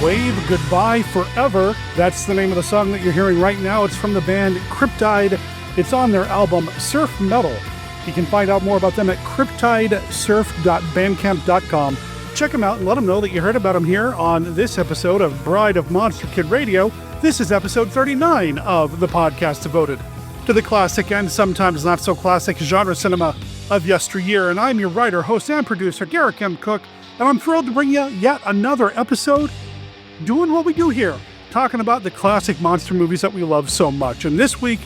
Wave Goodbye Forever. That's the name of the song that you're hearing right now. It's from the band Cryptide. It's on their album Surf Metal. You can find out more about them at cryptidesurf.bandcamp.com. Check them out and let them know that you heard about them here on this episode of Bride of Monster Kid Radio. This is episode 39 of the podcast devoted to the classic and sometimes not so classic genre cinema of yesteryear. And I'm your writer, host, and producer, Garrick M. Cook. And I'm thrilled to bring you yet another episode doing what we do here, talking about the classic monster movies that we love so much. And this week,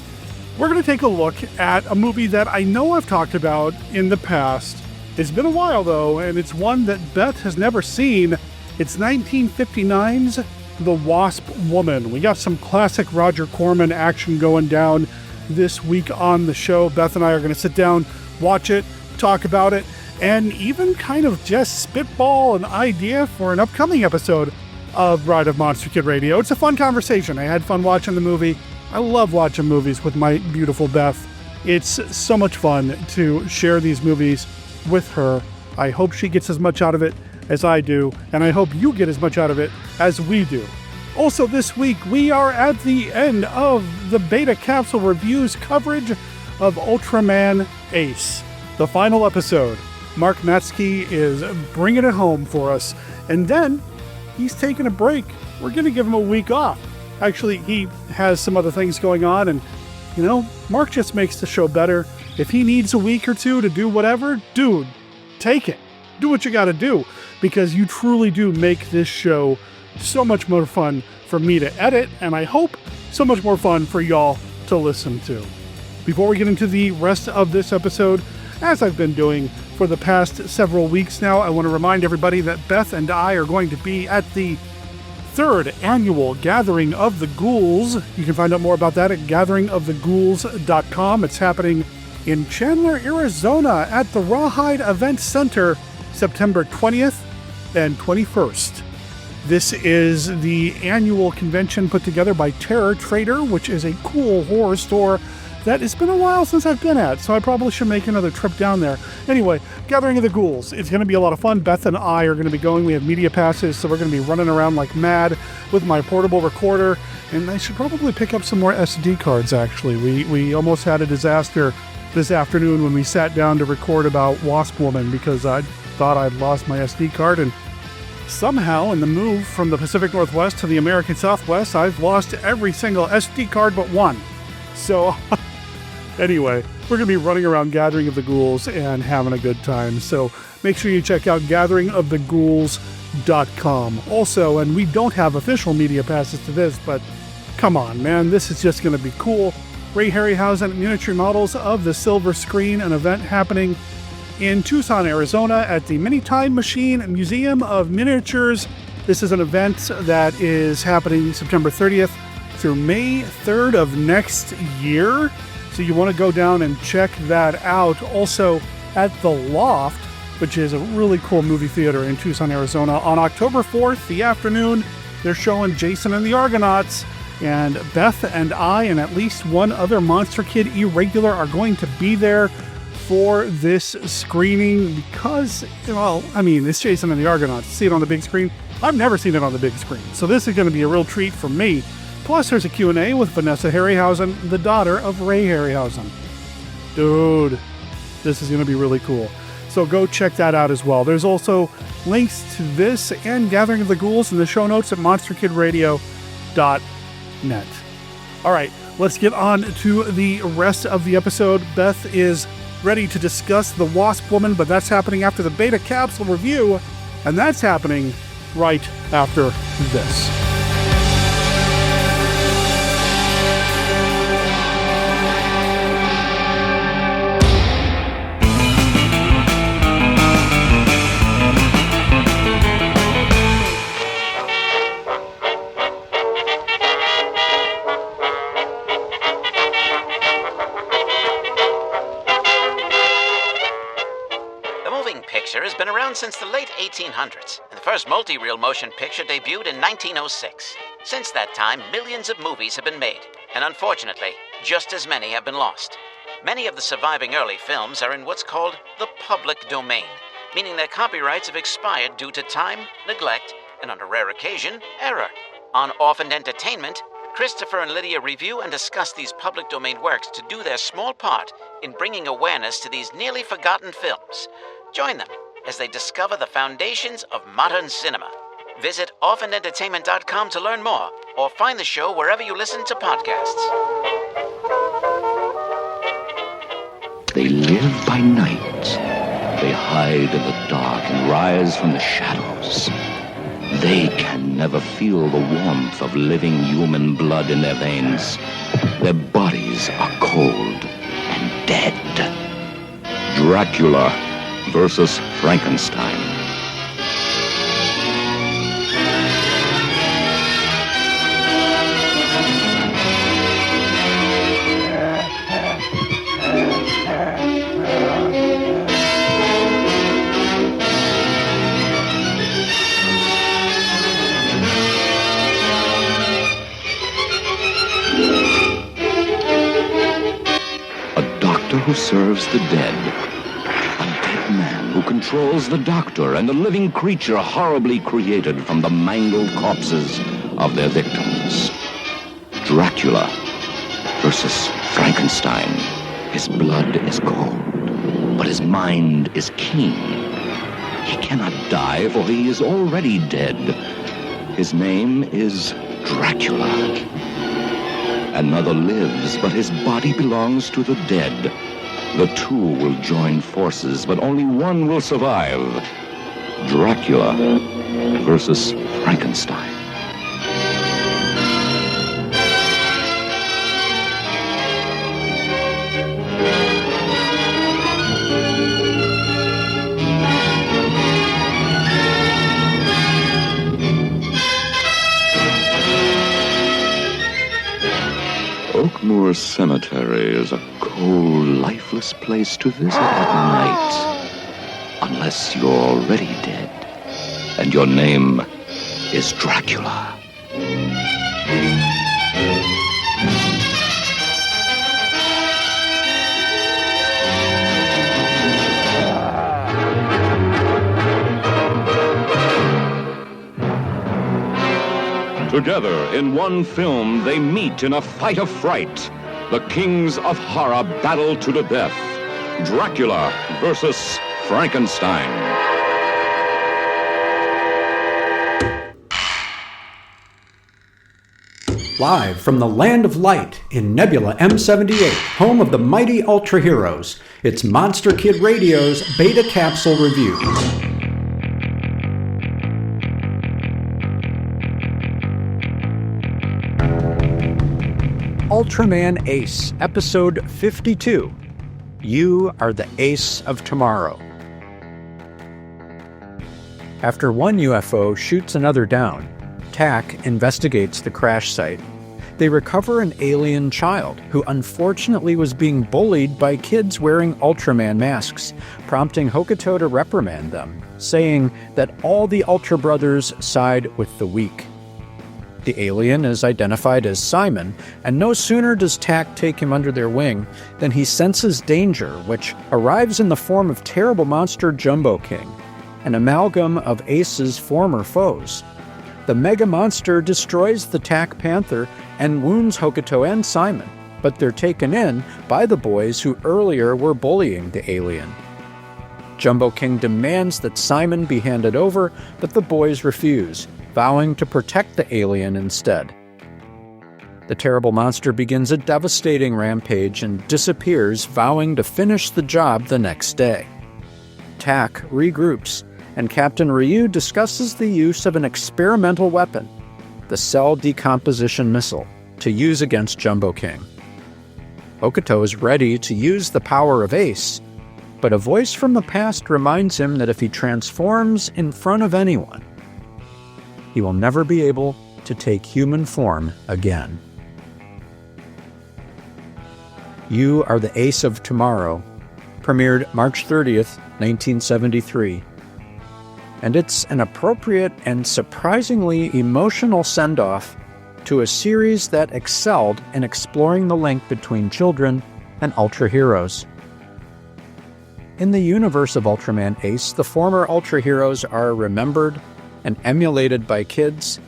we're going to take a look at a movie that I know I've talked about in the past. It's been a while, though, and it's one that Beth has never seen. It's 1959's The Wasp Woman. We got some classic Roger Corman action going down this week on the show. Beth and I are going to sit down, watch it, talk about it, and even kind of just spitball an idea for an upcoming episode of Bride of Monster Kid Radio. It's a fun conversation. I had fun watching the movie. I love watching movies with my beautiful Beth. It's so much fun to share these movies with her. I hope she gets as much out of it as I do, and I hope you get as much out of it as we do. Also this week, we are at the end of the Beta Capsule Reviews coverage of Ultraman Ace, the final episode. Mark Matzke is bringing it home for us, and then he's taking a break. We're going to give him a week off. Actually, he has some other things going on, and, you know, Mark just makes the show better. If he needs a week or two to do whatever, dude, take it. Do what you got to do, because you truly do make this show so much more fun for me to edit, and I hope so much more fun for y'all to listen to. Before we get into the rest of this episode, as I've been doing for the past several weeks now, I want to remind everybody that Beth and I are going to be at the third annual Gathering of the Ghouls. You can find out more about that at gatheringoftheghouls.com. It's happening in Chandler, Arizona at the Rawhide Event Center, September 20th and 21st. This is the annual convention put together by Terror Trader, which is a cool horror store that it's been a while since I've been at, so I probably should make another trip down there. Anyway, Gathering of the Ghouls. It's going to be a lot of fun. Beth and I are going to be going. We have media passes, so we're going to be running around like mad with my portable recorder, and I should probably pick up some more SD cards, actually. We almost had a disaster this afternoon when we sat down to record about Wasp Woman because I thought I'd lost my SD card, and somehow in the move from the Pacific Northwest to the American Southwest, I've lost every single SD card but one. So anyway, we're going to be running around Gathering of the Ghouls and having a good time. So make sure you check out gatheringoftheghouls.com. Also, and we don't have official media passes to this, but come on, man, this is just going to be cool. Ray Harryhausen Miniature Models of the Silver Screen, an event happening in Tucson, Arizona at the Mini Time Machine Museum of Miniatures. This is an event that is happening September 30th through May 3rd of next year. So you want to go down and check that out. Also at The Loft, which is a really cool movie theater in Tucson, Arizona, on October 4th, the afternoon, they're showing Jason and the Argonauts. And Beth and I and at least one other Monster Kid irregular are going to be there for this screening because, well, I mean, it's Jason and the Argonauts. See it on the big screen? I've never seen it on the big screen. So this is going to be a real treat for me. Plus, there's a Q&A with Vanessa Harryhausen, the daughter of Ray Harryhausen. Dude, this is going to be really cool. So go check that out as well. There's also links to this and Gathering of the Ghouls in the show notes at monsterkidradio.net. All right, let's get on to the rest of the episode. Beth is ready to discuss The Wasp Woman, but that's happening after the Beta Capsule review, and that's happening right after this. Since the late 1800s, and the first multi-reel motion picture debuted in 1906. Since that time, millions of movies have been made, and unfortunately, just as many have been lost. Many of the surviving early films are in what's called the public domain, meaning their copyrights have expired due to time, neglect, and on a rare occasion, error. On Orphaned Entertainment, Christopher and Lydia review and discuss these public domain works to do their small part in bringing awareness to these nearly forgotten films. Join them as they discover the foundations of modern cinema. Visit orphanedentertainment.com to learn more, or find the show wherever you listen to podcasts. They live by night. They hide in the dark and rise from the shadows. They can never feel the warmth of living human blood in their veins. Their bodies are cold and dead. Dracula versus Frankenstein. Who serves the dead. A dead man who controls the doctor and the living creature horribly created from the mangled corpses of their victims. Dracula versus Frankenstein. His blood is cold, but his mind is keen. He cannot die, for he is already dead. His name is Dracula. Another lives, but his body belongs to the dead. The two will join forces, but only one will survive. Dracula versus Frankenstein. Oakmoor Cemetery is a cold, lifeless place to visit at night. Unless you're already dead, and your name is Dracula. Together in one film, they meet in a fight of fright. The kings of horror battle to the death. Dracula versus Frankenstein. Live from the Land of Light in Nebula M78, home of the mighty Ultra Heroes, it's Monster Kid Radio's Beta Capsule Review. Ultraman Ace, Episode 52. You are the Ace of Tomorrow. After one UFO shoots another down, TAC investigates the crash site. They recover an alien child who unfortunately was being bullied by kids wearing Ultraman masks, prompting Hokuto to reprimand them, saying that all the Ultra Brothers side with the weak. The alien is identified as Simon, and no sooner does TAC take him under their wing than he senses danger, which arrives in the form of terrible monster Jumbo King, an amalgam of Ace's former foes. The mega monster destroys the TAC Panther and wounds Hokuto and Simon, but they're taken in by the boys who earlier were bullying the alien. Jumbo King demands that Simon be handed over, but the boys refuse, vowing to protect the alien instead. The terrible monster begins a devastating rampage and disappears, vowing to finish the job the next day. TAC regroups, and Captain Ryu discusses the use of an experimental weapon, the cell decomposition missile, to use against Jumbo King. Hokuto is ready to use the power of Ace, but a voice from the past reminds him that if he transforms in front of anyone, he will never be able to take human form again. You Are the Ace of Tomorrow premiered March 30th, 1973. And it's an appropriate and surprisingly emotional send-off to a series that excelled in exploring the link between children and Ultra Heroes. In the universe of Ultraman Ace, the former Ultra Heroes are remembered and emulated by kids.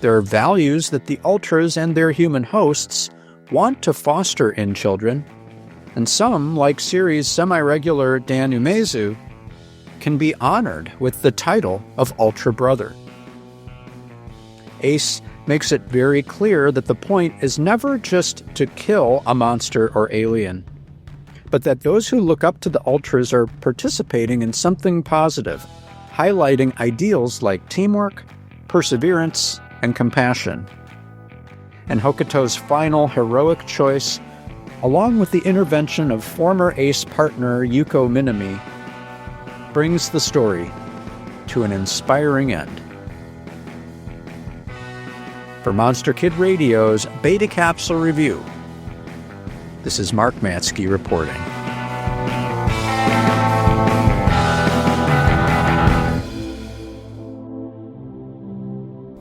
There are values that the Ultras and their human hosts want to foster in children, and some, like series semi-regular Dan Umezu, can be honored with the title of Ultra Brother. Ace makes it very clear that the point is never just to kill a monster or alien, but that those who look up to the Ultras are participating in something positive, highlighting ideals like teamwork, perseverance, and compassion. And Hokuto's final heroic choice, along with the intervention of former Ace partner Yuko Minami, brings the story to an inspiring end. For Monster Kid Radio's Beta Capsule Review, this is Mark Matzke reporting.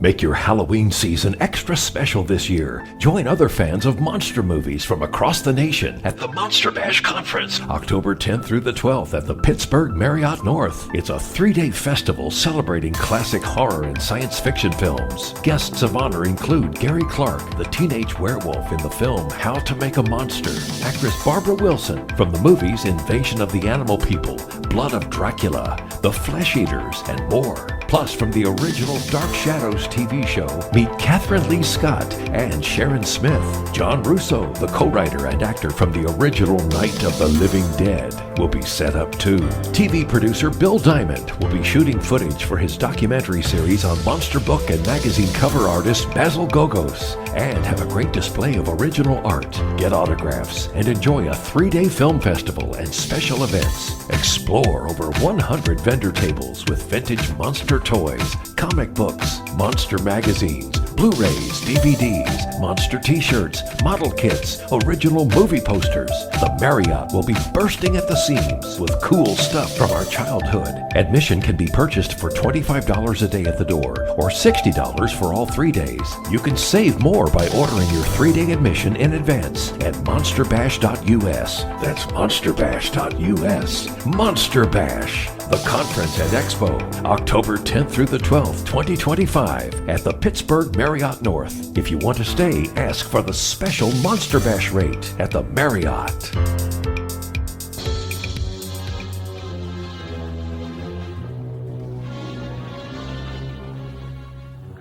Make your Halloween season extra special this year. Join other fans of monster movies from across the nation at the Monster Bash Conference, October 10th through the 12th at the Pittsburgh Marriott North. It's a 3-day festival celebrating classic horror and science fiction films. Guests of honor include Gary Clark, the teenage werewolf in the film How to Make a Monster, actress Barbara Wilson from the movies Invasion of the Animal People, Blood of Dracula, The Flesh Eaters, and more. Plus, from the original Dark Shadows TV show, meet Catherine Lee Scott and Sharon Smith. John Russo, the co-writer and actor from the original Night of the Living Dead, will be set up too. TV producer Bill Diamond will be shooting footage for his documentary series on monster book and magazine cover artist Basil Gogos, and have a great display of original art. Get autographs and enjoy a 3-day film festival and special events. Explore over 100 vendor tables with vintage monster toys, comic books, monster magazines, Blu-rays, DVDs, monster t-shirts, model kits, original movie posters. The Marriott will be bursting at the seams with cool stuff from our childhood. Admission can be purchased for $25 a day at the door or $60 for all 3 days. You can save more by ordering your 3-day admission in advance at monsterbash.us. That's monsterbash.us. Monster Bash, the conference and expo, October 10th through the 12th, 2025 at the Pittsburgh Marriott North. If you want to stay, ask for the special Monster Bash rate at the Marriott.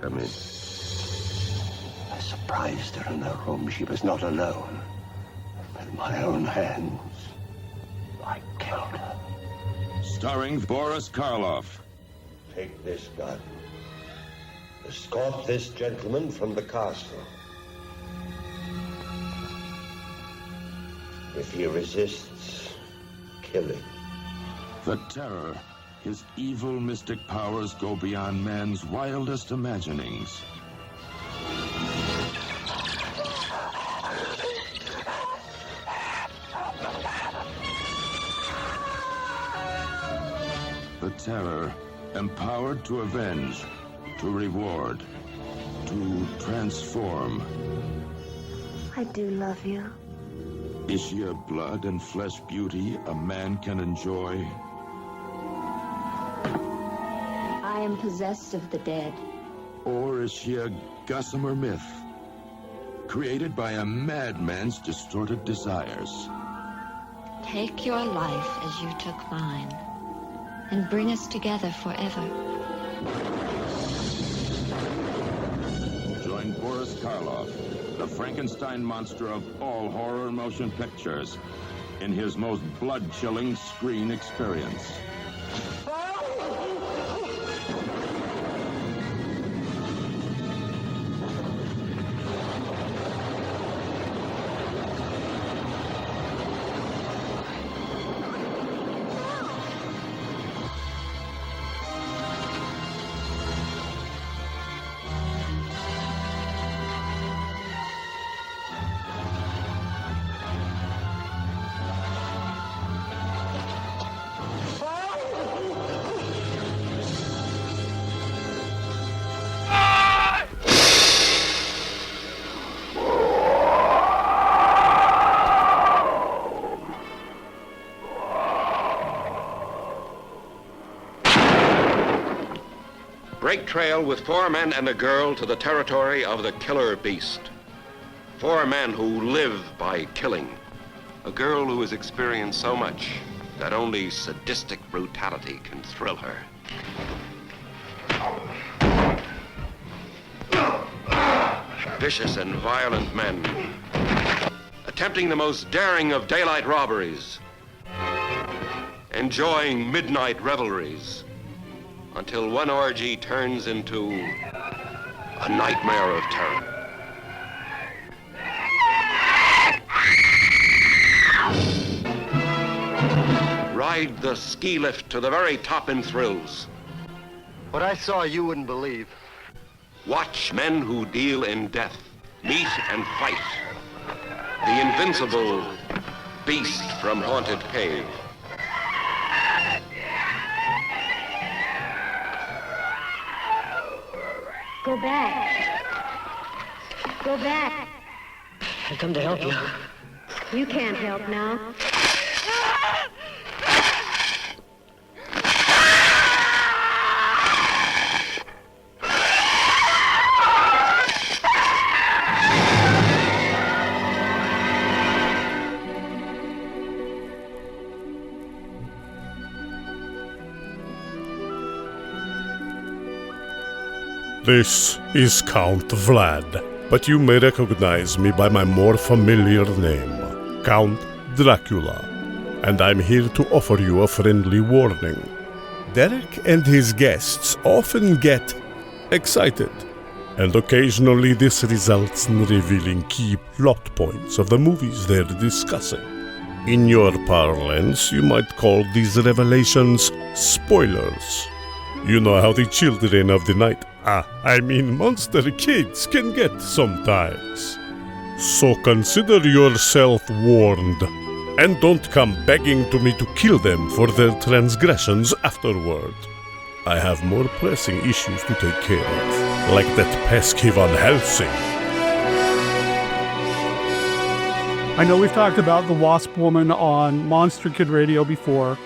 Come in. I surprised her in her room. She was not alone. With my own hands, I killed her. Starring Boris Karloff. Take this gun. Escort this gentleman from the castle. If he resists, kill him. The Terror. His evil mystic powers go beyond man's wildest imaginings. The Terror, empowered to avenge, to reward, to transform. I do love you. Is she a blood and flesh beauty a man can enjoy? I am possessed of the dead. Or is she a gossamer myth, created by a madman's distorted desires? Take your life as you took mine, and bring us together forever. Join Boris Karloff, the Frankenstein monster of all horror motion pictures, in his most blood-chilling screen experience. great trail with 4 men and a girl to the territory of the killer beast. 4 men who live by killing. A girl who has experienced so much that only sadistic brutality can thrill her. Vicious and violent men, attempting the most daring of daylight robberies, enjoying midnight revelries, until one orgy turns into a nightmare of terror. Ride the ski lift to the very top in thrills. What I saw you wouldn't believe. Watch men who deal in death meet and fight the invincible beast from Haunted Cave. Go back. Go back. I come to help you. You can't help now. This is Count Vlad, but you may recognize me by my more familiar name, Count Dracula, and I'm here to offer you a friendly warning. Derek and his guests often get excited, and occasionally this results in revealing key plot points of the movies they're discussing. In your parlance, you might call these revelations spoilers. You know how the children of the night, monster kids, can get sometimes. So consider yourself warned, and don't come begging to me to kill them for their transgressions afterward. I have more pressing issues to take care of, like that pesky Van Helsing. I know we've talked about the Wasp Woman on Monster Kid Radio before,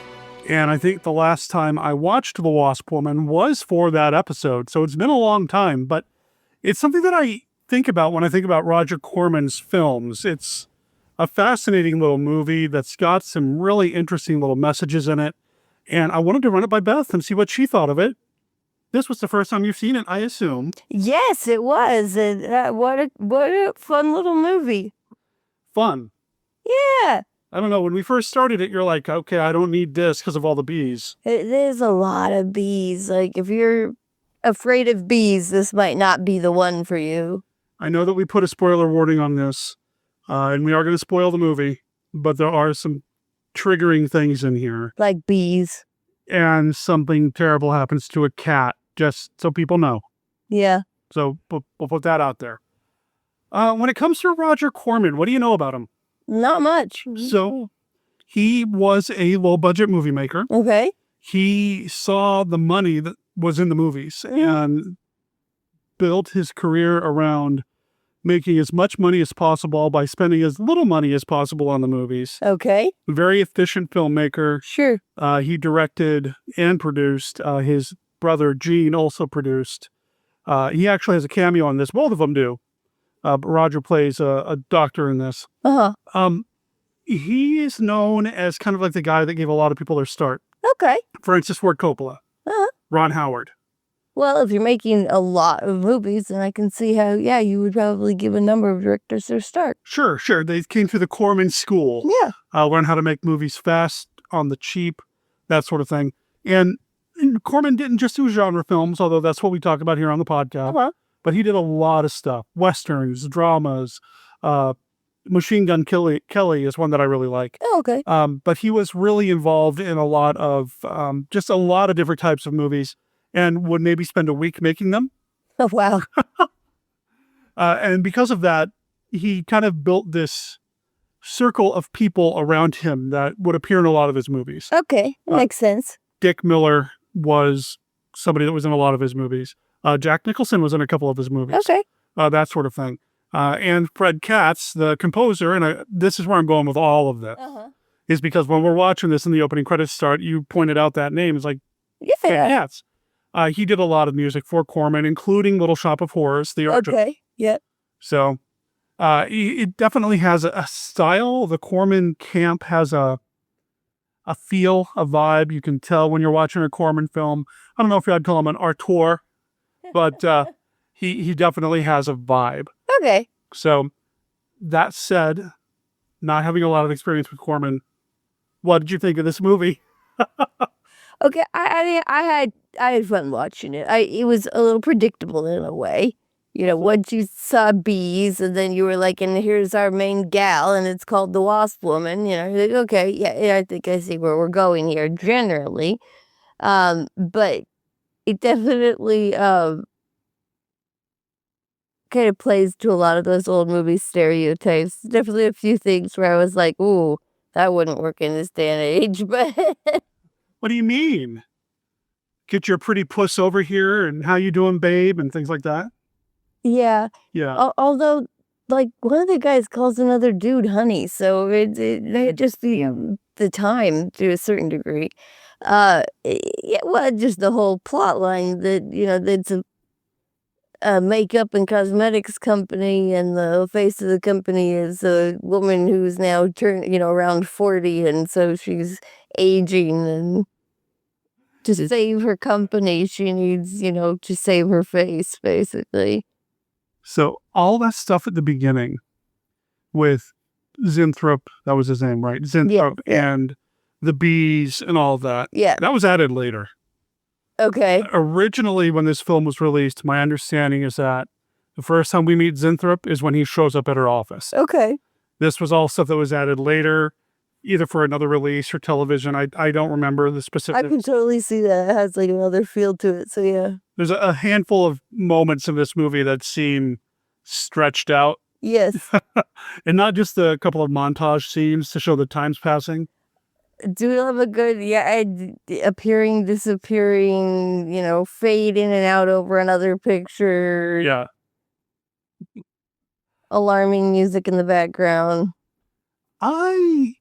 and I think the last time I watched The Wasp Woman was for that episode, so it's been a long time, but it's something that I think about when I think about Roger Corman's films. It's a fascinating little movie that's got some really interesting little messages in it, and I wanted to run it by Beth and see what she thought of it. This was the first time you've seen it, I assume. Yes, it was. And what a fun little movie. Fun. Yeah. I don't know, when we first started it, you're like, okay, I don't need this because of all the bees. There's a lot of bees. Like, if you're afraid of bees, this might not be the one for you. I know that we put a spoiler warning on this, and we are going to spoil the movie, but there are some triggering things in here. Like bees. And something terrible happens to a cat, just so people know. Yeah. So we'll put that out there. When it comes to Roger Corman, what do you know about him? Not much. So he was a low-budget movie maker. Okay. He saw the money that was in the movies and built his career around making as much money as possible by spending as little money as possible on the movies. Okay. Very efficient filmmaker. Sure. He directed and produced. His brother Gene also produced. He actually has a cameo on this. Both of them do. But Roger plays a doctor in this. Uh-huh. He is known as kind of like the guy that gave a lot of people their start. Okay. Francis Ford Coppola. Uh-huh. Ron Howard. Well, if you're making a lot of movies, then I can see how, you would probably give a number of directors their start. Sure. They came through the Corman school. Yeah. Learn how to make movies fast, on the cheap, that sort of thing. And Corman didn't just do genre films, although that's what we talk about here on the podcast. Uh-huh. But he did a lot of stuff. Westerns, dramas. Machine Gun Kelly is one that I really like. Oh, okay. But he was really involved in a lot of, just a lot of different types of movies and would maybe spend a week making them. Oh, wow. And because of that, he kind of built this circle of people around him that would appear in a lot of his movies. Okay. That makes sense. Dick Miller was somebody that was in a lot of his movies. Jack Nicholson was in a couple of his movies. Okay. That sort of thing. And Fred Katz, the composer, and this is where I'm going with all of this, is because when we're watching this and the opening credits start, you pointed out that name. It's like, Yeah. Fred Katz. He did a lot of music for Corman, including Little Shop of Horrors, the original. Okay, yeah. So it definitely has a style. The Corman camp has a feel, a vibe. You can tell when you're watching a Corman film. I don't know if I'd call him an auteur, but he definitely has a vibe. Okay. So that said, not having a lot of experience with Corman, what did you think of this movie? Okay, I had fun watching it. It was a little predictable in a way. Once you saw bees, and then you were like, and here's our main gal, and it's called the Wasp Woman. You're like, okay, yeah, I think I see where we're going here generally. But it definitely kind of plays to a lot of those old movie stereotypes. Definitely a few things where I was like, ooh, that wouldn't work in this day and age. But what do you mean? Get your pretty puss over here, and how you doing, babe, and things like that? yeah. Yeah. Although, like, one of the guys calls another dude honey, so it just the time to a certain degree. Yeah, well, just the whole plot line that that's a makeup and cosmetics company, and the face of the company is a woman who's now turned around 40, and so she's aging, and to save her company, she needs to save her face, basically. So all that stuff at the beginning with Zinthrop, that was his name, right? Zinthrop, and the bees and all that. Yeah. That was added later. Okay. Originally, when this film was released, my understanding is that the first time we meet Zinthrop is when he shows up at her office. Okay. This was all stuff that was added later, either for another release or television. I don't remember the specific. I can totally see that. It has like another feel to it, so yeah. There's a handful of moments in this movie that seem stretched out. Yes. And not just a couple of montage scenes to show the time's passing. Do love a good, appearing, disappearing, fade in and out over another picture. Yeah. Alarming music in the background. I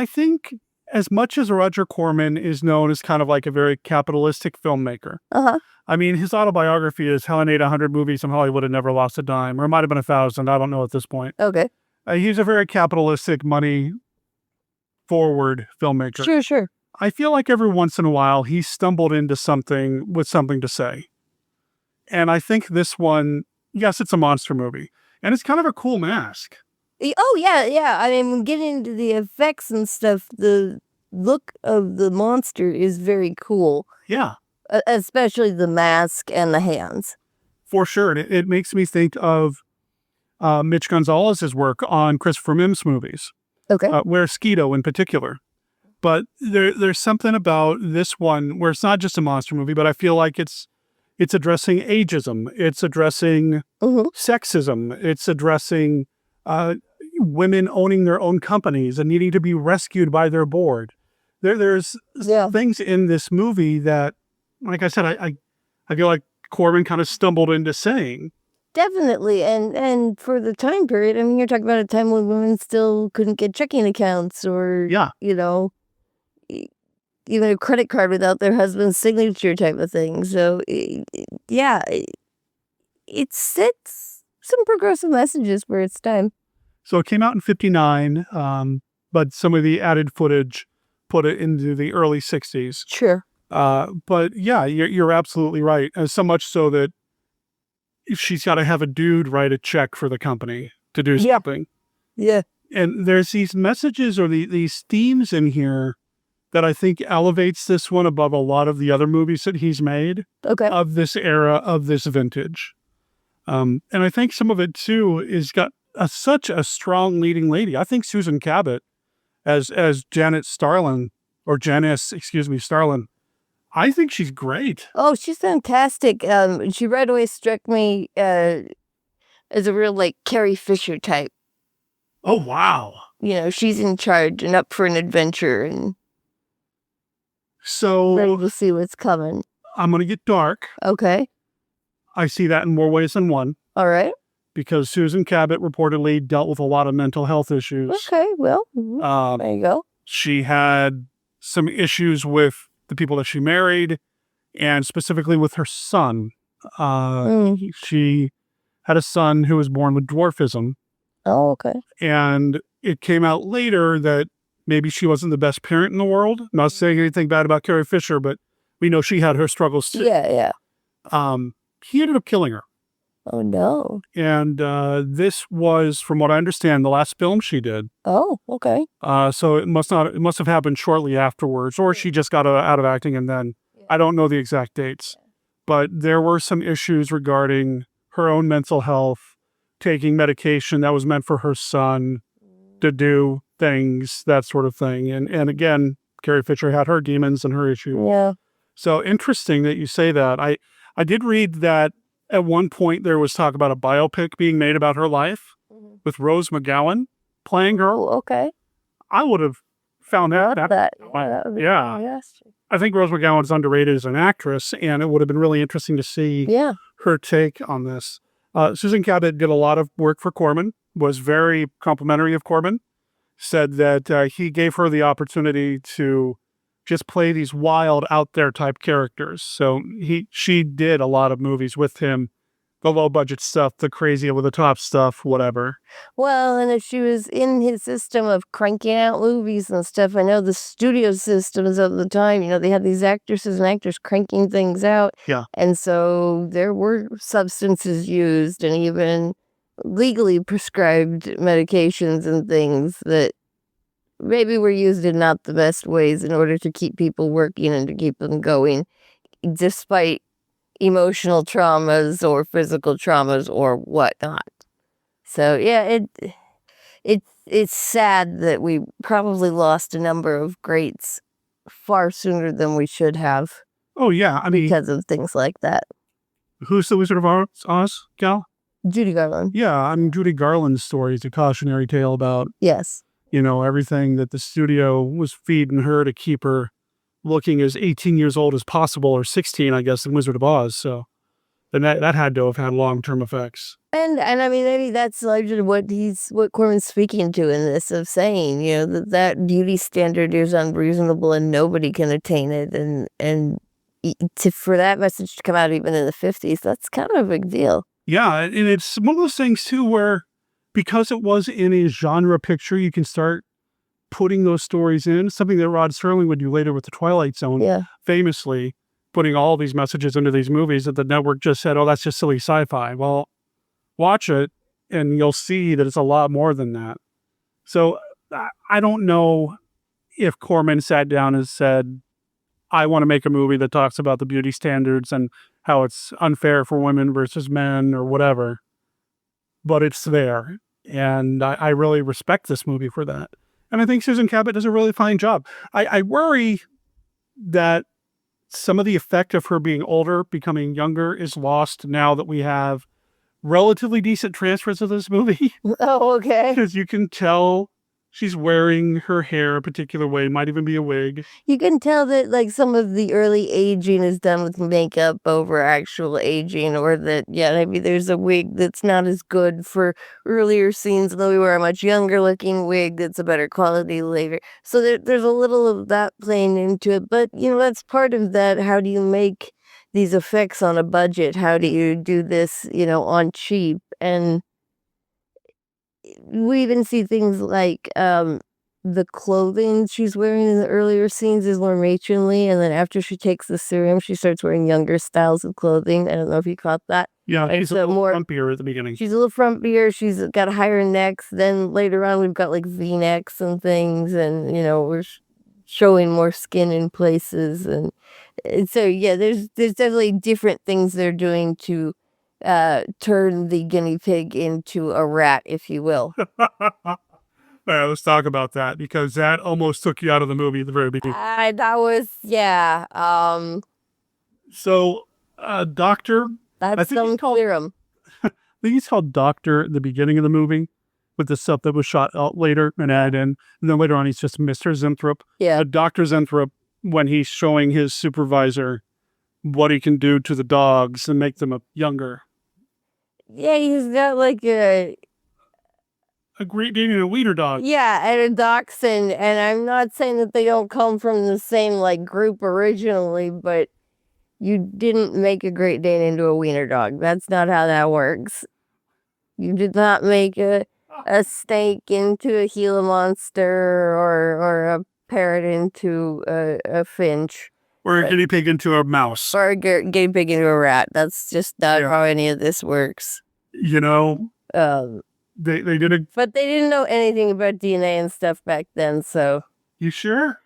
think as much as Roger Corman is known as kind of like a very capitalistic filmmaker, I mean, his autobiography is how I made 100 movies in Hollywood and never lost a dime, or it might have been 1,000. I don't know at this point. Okay. He's a very capitalistic, money-forward filmmaker. Sure. I feel like every once in a while he stumbled into something with something to say. And I think this one, yes, it's a monster movie. And it's kind of a cool mask. Oh, yeah. I mean, getting into the effects and stuff, the look of the monster is very cool. Yeah. Especially the mask and the hands. For sure. And it makes me think of Mitch Gonzalez's work on Christopher Mims movies. Okay. Where Skeeto in particular. But there's something about this one where it's not just a monster movie, but I feel like it's addressing ageism. It's addressing sexism. It's addressing women owning their own companies and needing to be rescued by their board. There's things in this movie that, like I said, I feel like Corman kind of stumbled into saying. Definitely. And for the time period, I mean, you're talking about a time when women still couldn't get checking accounts or, even a credit card without their husband's signature type of thing. So, it sets some progressive messages for its time. So it came out in 1959, but some of the added footage put it into the early 1960s. Sure. But yeah, you're absolutely right. So much so that she's got to have a dude write a check for the company to do something. Yeah. And there's these messages or these themes in here that I think elevates this one above a lot of the other movies that he's made of this era, of this vintage. And I think some of it too is got such a strong leading lady. I think Susan Cabot as Janice Starlin, I think she's great. Oh, she's fantastic. She right away struck me as a real like Carrie Fisher type. Oh, wow. She's in charge and up for an adventure and so ready to see what's coming. I'm going to get dark. Okay. I see that in more ways than one. All right. Because Susan Cabot reportedly dealt with a lot of mental health issues. Okay, well, there you go. She had some issues with the people that she married, and specifically with her son. She had a son who was born with dwarfism. Oh, okay. And it came out later that maybe she wasn't the best parent in the world. I'm not saying anything bad about Carrie Fisher, but we know she had her struggles too. Yeah. He ended up killing her. Oh, no. And this was, from what I understand, the last film she did. Oh, okay. So it must have happened shortly afterwards, or she just got out of acting and then, I don't know the exact dates. But there were some issues regarding her own mental health, taking medication that was meant for her son to do things, that sort of thing. And again, Carrie Fisher had her demons and her issues. Yeah. So interesting that you say that. I did read that at one point there was talk about a biopic being made about her life with Rose McGowan playing her. Oh, okay. I would have found that. That would be fantastic. I think Rose McGowan's underrated as an actress, and it would have been really interesting to see her take on this. Susan Cabot did a lot of work for Corman, was very complimentary of Corman, said that he gave her the opportunity to just play these wild, out there type characters. So she did a lot of movies with him, the low budget stuff, the crazy over the top stuff, whatever. Well, and if she was in his system of cranking out movies and stuff, I know the studio systems of the time, they had these actresses and actors cranking things out. Yeah. And so there were substances used and even legally prescribed medications and things that maybe were used in not the best ways in order to keep people working and to keep them going, despite emotional traumas or physical traumas or whatnot. So yeah, it's sad that we probably lost a number of greats far sooner than we should have. Oh yeah, I mean, because of things like that. Who's the Wizard of Oz, Gal? Judy Garland. Yeah, I mean, Judy Garland's story is a cautionary tale about everything that the studio was feeding her to keep her looking as 18 years old as possible, or 16, I guess, in Wizard of Oz. So then that had to have had long-term effects. And I mean, maybe that's largely what Corman's speaking to in this, of saying, that beauty standard is unreasonable and nobody can attain it. And for that message to come out even in the 50s, that's kind of a big deal. Yeah, and it's one of those things, too, where because it was in a genre picture, you can start putting those stories in, something that Rod Serling would do later with The Twilight Zone, famously putting all these messages into these movies that the network just said, oh, that's just silly sci-fi. Well, watch it, and you'll see that it's a lot more than that. So I don't know if Corman sat down and said, I want to make a movie that talks about the beauty standards and how it's unfair for women versus men or whatever, but it's there. And I really respect this movie for that. And I think Susan Cabot does a really fine job. I worry that some of the effect of her being older, becoming younger, is lost now that we have relatively decent transfers of this movie. Oh, okay. Because you can tell she's wearing her hair a particular way, might even be a wig. You can tell that like some of the early aging is done with makeup over actual aging, or that, maybe there's a wig that's not as good for earlier scenes, though we wear a much younger looking wig that's a better quality later. So there's a little of that playing into it. But, that's part of that. How do you make these effects on a budget? How do you do this, on cheap? And we even see things like the clothing she's wearing in the earlier scenes is more matronly, and then after she takes the serum, she starts wearing younger styles of clothing. I don't know if you caught that. Yeah, she's a little frumpier at the beginning. She's a little frumpier. She's got higher necks. Then later on, we've got like V-necks and things, and we're showing more skin in places, and so there's definitely different things they're doing to turn the guinea pig into a rat, if you will. Let's talk about that, because that almost took you out of the movie at the very beginning. That was, So, Doctor... That's some serum. I think he's called Doctor at the beginning of the movie, with the stuff that was shot out later and added in. And then later on, he's just Mr. Zenthrop. Yeah. Dr. Zenthrop, when he's showing his supervisor what he can do to the dogs and make them younger. Yeah, he's got like a a Great Dane and a wiener dog. Yeah, and a dachshund. And I'm not saying that they don't come from the same like group originally, but you didn't make a Great Dane into a wiener dog. That's not how that works. You did not make a snake into a Gila monster or a parrot into a finch. Or a guinea pig into a mouse. Or a guinea pig into a rat. That's just not how any of this works. You know, they did a... But they didn't know anything about DNA and stuff back then, so... You sure?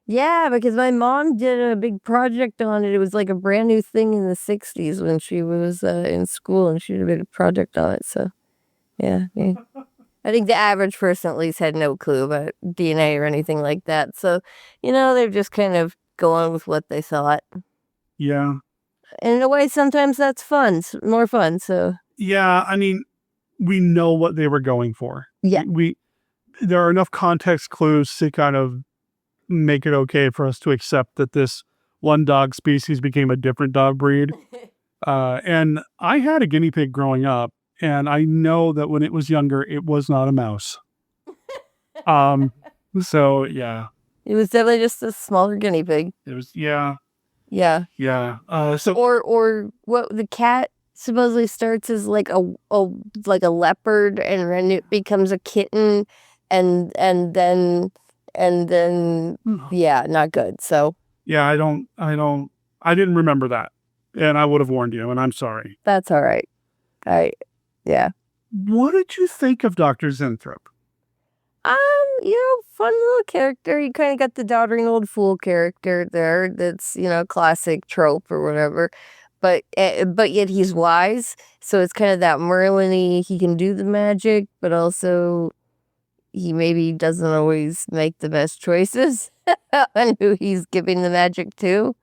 Yeah, because my mom did a big project on it. It was like a brand new thing in the 60s when she was in school, and she did a big project on it, so... Yeah. I think the average person at least had no clue about DNA or anything like that. So, they're just kind of going with what they thought. Yeah. And in a way, sometimes that's fun, more fun, so. Yeah, I mean, we know what they were going for. Yeah. There are enough context clues to kind of make it okay for us to accept that this one dog species became a different dog breed. And I had a guinea pig growing up. And I know that when it was younger, it was not a mouse. So, yeah. It was definitely just a smaller guinea pig. It was, yeah. Yeah. Yeah. Or what the cat supposedly starts as like a leopard, and then it becomes a kitten, and then yeah, not good. So. Yeah, I didn't remember that. And I would have warned you, and I'm sorry. That's all right. Yeah. What did you think of Dr. Zenthrope? Fun little character. You kind of got the doddering old fool character there. That's, classic trope or whatever. But yet he's wise. So it's kind of that Merlin-y. He can do the magic, but also he maybe doesn't always make the best choices on who he's giving the magic to.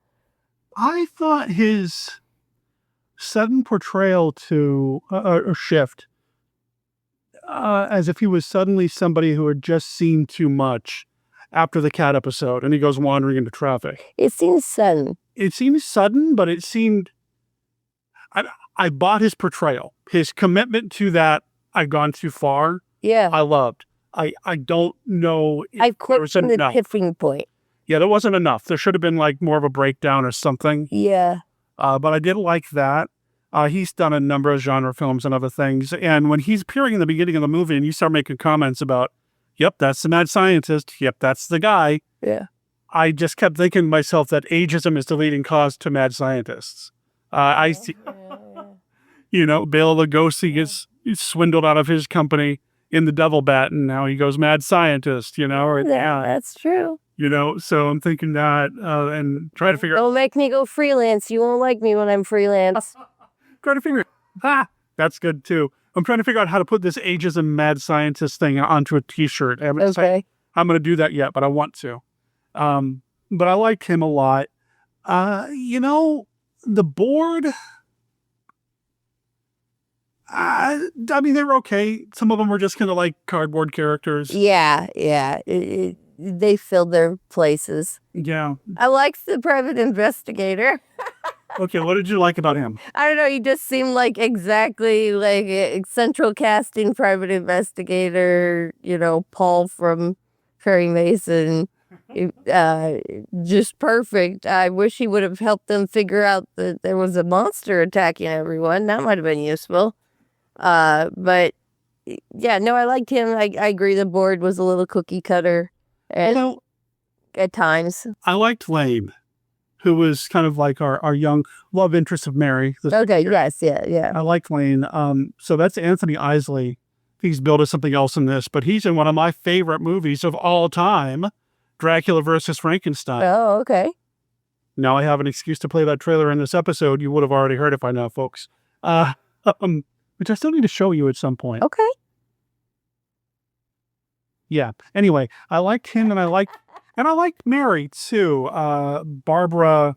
I thought his sudden portrayal to or shift as if he was suddenly somebody who had just seen too much after the cat episode, and he goes wandering into traffic. It seems sudden. It seemed sudden, but it seemed... I bought his portrayal. His commitment to that, I've gone too far. Yeah. I loved. I don't know if I've there was clicked enough. The tipping point. Yeah, there wasn't enough. There should have been like more of a breakdown or something. Yeah. But I did like that. He's done a number of genre films and other things. And when he's appearing in the beginning of the movie and you start making comments about, yep, that's the mad scientist. Yep, that's the guy. Yeah. I just kept thinking to myself that ageism is the leading cause to mad scientists. I see, Bela Lugosi gets swindled out of his company in The Devil Bat, and now he goes mad scientist, Or, yeah, that's true. So I'm thinking that and try to figure out. Don't make me go freelance. You won't like me when I'm freelance. Try to figure that's good too. I'm trying to figure out how to put this ageism mad scientist thing onto a t-shirt. I'm going to do that yet, but I want to. But I liked him a lot. The board, I mean, they were okay. Some of them were just kind of like cardboard characters. Yeah. They filled their places. Yeah. I liked the private investigator. Okay, what did you like about him? I don't know. He just seemed like exactly like a central casting private investigator, Paul from Perry Mason. Just perfect. I wish he would have helped them figure out that there was a monster attacking everyone. That might have been useful. But yeah, no, I liked him. I agree the board was a little cookie cutter at times. I liked Lane, who was kind of like our young love interest of Mary. Okay, yes, yeah. I liked Lane. So that's Anthony Isley. He's billed as something else in this, but he's in one of my favorite movies of all time, Dracula versus Frankenstein. Oh, okay. Now I have an excuse to play that trailer in this episode. You would have already heard it by now, folks. Which I still need to show you at some point. Okay. Yeah. Anyway, I liked him, and I liked Mary too. Barbara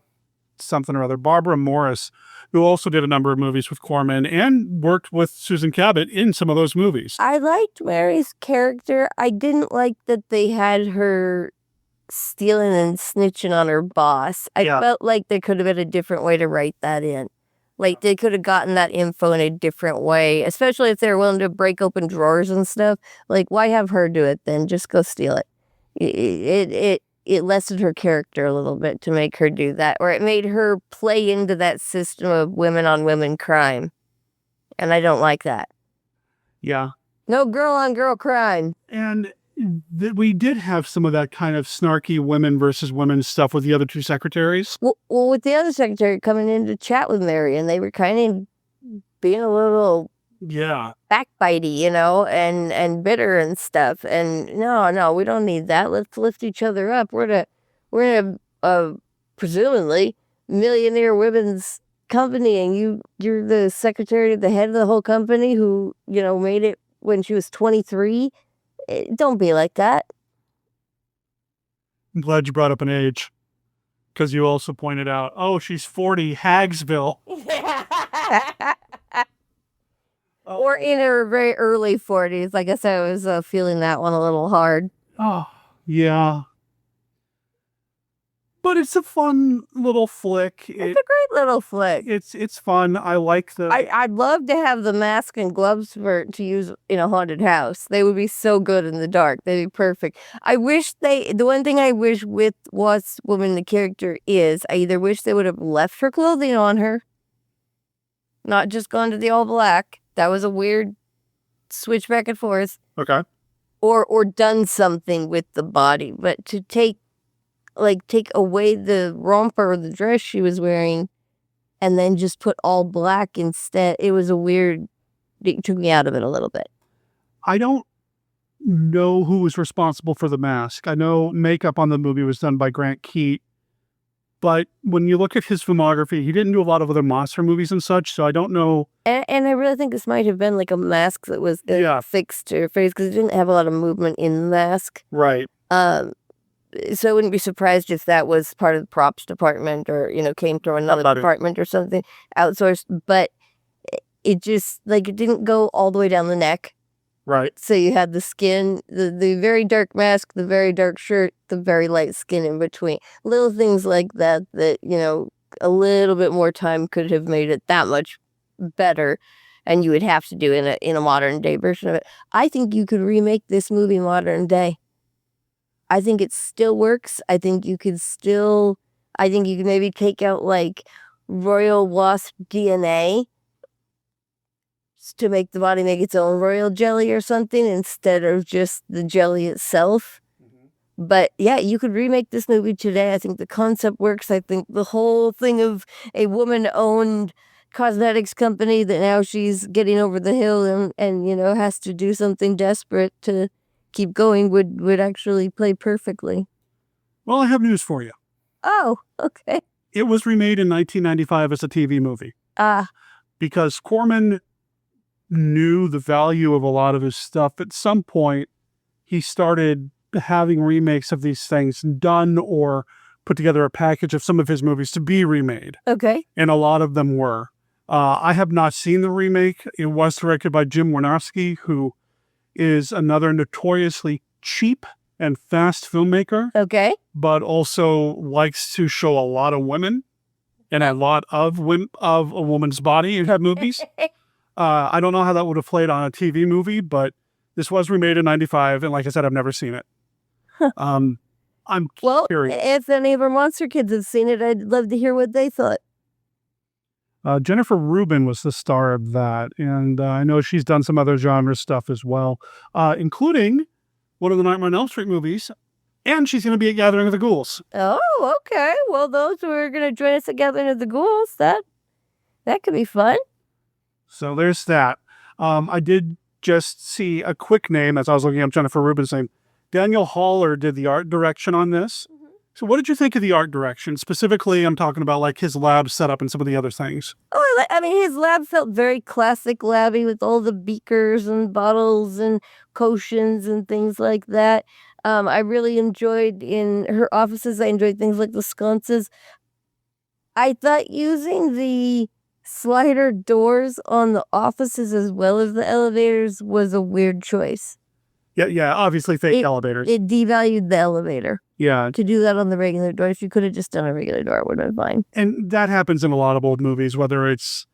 Morris, who also did a number of movies with Corman and worked with Susan Cabot in some of those movies. I liked Mary's character. I didn't like that they had her stealing and snitching on her boss. I felt like there could have been a different way to write that in. Like, they could have gotten that info in a different way, especially if they're willing to break open drawers and stuff. Like, why have her do it then? Just go steal it. It lessened her character a little bit to make her do that, or it made her play into that system of women on women crime. And I don't like that. Yeah. No girl on girl crime. And we did have some of that kind of snarky women versus women stuff with the other two secretaries. Well, with the other secretary coming in to chat with Mary, and they were kind of being a little backbitey, and bitter and stuff. And no, we don't need that. Let's lift each other up. We're in a presumably millionaire women's company, and you're the secretary, the head of the whole company who, made it when she was 23. Don't be like that. I'm glad you brought up an age, because you also pointed out, she's 40, Hagsville. Or in her very early 40s. Like I said, I was feeling that one a little hard. Oh, yeah. But it's a fun little flick. It's a great little flick. It's fun. I like the... I'd love to have the mask and gloves to use in a haunted house. They would be so good in the dark. They'd be perfect. The one thing I wish with Wasp Woman, the character, is I either wish they would have left her clothing on her, not just gone to the all black. That was a weird switch back and forth. Okay. Or done something with the body. But to take away the romper or the dress she was wearing and then just put all black instead, it took me out of it a little bit. I don't know who was responsible for the mask. I know makeup on the movie was done by Grant Keat, but when you look at his filmography, he didn't do a lot of other monster movies and such, so I don't know. And I really think this might have been like a mask that was fixed to her face, because it didn't have a lot of movement in the mask. Right. So I wouldn't be surprised if that was part of the props department or, came through another department or something outsourced. But it just, it didn't go all the way down the neck. Right. So you had the skin, the very dark mask, the very dark shirt, the very light skin in between. Little things like that, a little bit more time could have made it that much better. And you would have to do in a modern day version of it. I think you could remake this movie modern day. I think it still works. I think you could maybe take out royal wasp DNA to make the body make its own royal jelly or something instead of just the jelly itself. Mm-hmm. But yeah, you could remake this movie today. I think the concept works. I think the whole thing of a woman-owned cosmetics company that now she's getting over the hill and has to do something desperate to keep going would actually play perfectly. Well, I have news for you. Oh, okay. It was remade in 1995 as a TV movie. Because Corman knew the value of a lot of his stuff. At some point, he started having remakes of these things done or put together a package of some of his movies to be remade. Okay. And a lot of them were. I have not seen the remake. It was directed by Jim Wynorski, who is another notoriously cheap and fast filmmaker. Okay. But also likes to show a lot of women and a lot of a woman's body in movies. I don't know how that would have played on a TV movie, but this was remade in 95, and like I said, I've never seen it. I'm curious. If any of our monster kids have seen it, I'd love to hear what they thought. Jennifer Rubin was the star of that, and I know she's done some other genre stuff as well, including one of the Nightmare on Elm Street movies, and she's going to be at Gathering of the Ghouls. Oh, okay. Well, those who are going to join us at Gathering of the Ghouls, that could be fun. So there's that. I did just see a quick name as I was looking up Jennifer Rubin's name. Daniel Haller did the art direction on this. Mm-hmm. So what did you think of the art direction? Specifically, I'm talking about his lab setup and some of the other things. Oh, his lab felt very classic labby with all the beakers and bottles and potions and things like that. I really enjoyed in her offices, I enjoyed things like the sconces. I thought using the slider doors on the offices as well as the elevators was a weird choice. Yeah, obviously fake elevators. It devalued the elevator. Yeah. To do that on the regular door. If you could have just done a regular door, it would have been fine. And that happens in a lot of old movies, whether it's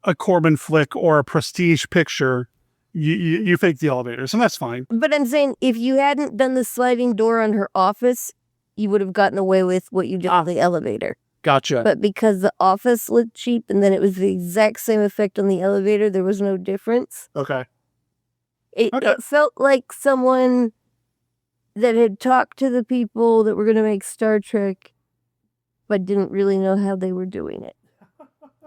a Corman flick or a prestige picture, you fake the elevators, and that's fine. But I'm saying, if you hadn't done the sliding door on her office, you would have gotten away with what you did on the elevator. Gotcha. But because the office looked cheap and then it was the exact same effect on the elevator, there was no difference. Okay. It felt like someone that had talked to the people that were going to make Star Trek, but didn't really know how they were doing it.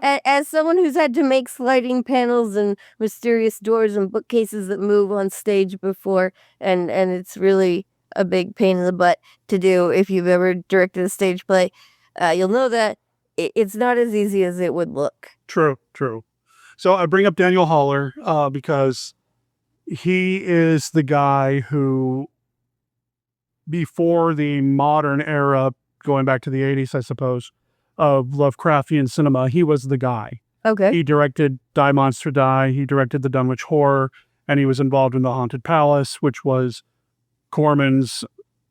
As someone who's had to make sliding panels and mysterious doors and bookcases that move on stage before, and it's really a big pain in the butt to do if you've ever directed a stage play, you'll know that it's not as easy as it would look. True. So I bring up Daniel Haller because he is the guy who, before the modern era, going back to the 80s, I suppose, of Lovecraftian cinema, he was the guy. Okay. He directed Die Monster Die, he directed The Dunwich Horror, and he was involved in The Haunted Palace, which was Corman's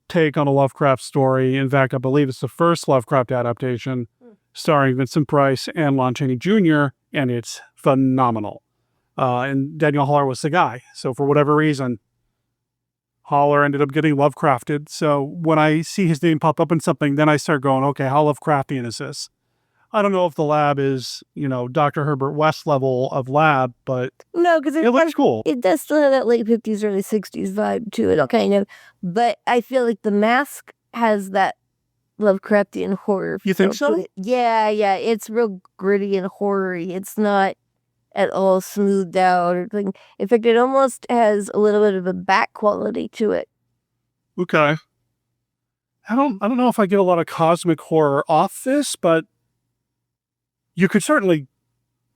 take on a Lovecraft story. In fact, I believe it's the first Lovecraft adaptation starring Vincent Price and Lon Chaney Jr., and it's phenomenal. And Daniel Haller was the guy. So for whatever reason, Haller ended up getting Lovecrafted. So when I see his name pop up in something, then I start going, okay, how Lovecraftian is this? I don't know if the lab is, Dr. Herbert West level of lab, but no, because it looks cool. It does still have that late 50s, early 60s vibe to it, kind of. But I feel like The Mask has that Lovecraftian horror. You think so? Yeah. It's real gritty and horror-y. It's not at all smoothed out. In fact, it almost has a little bit of a back quality to it. Okay. I don't know if I get a lot of cosmic horror off this, but you could certainly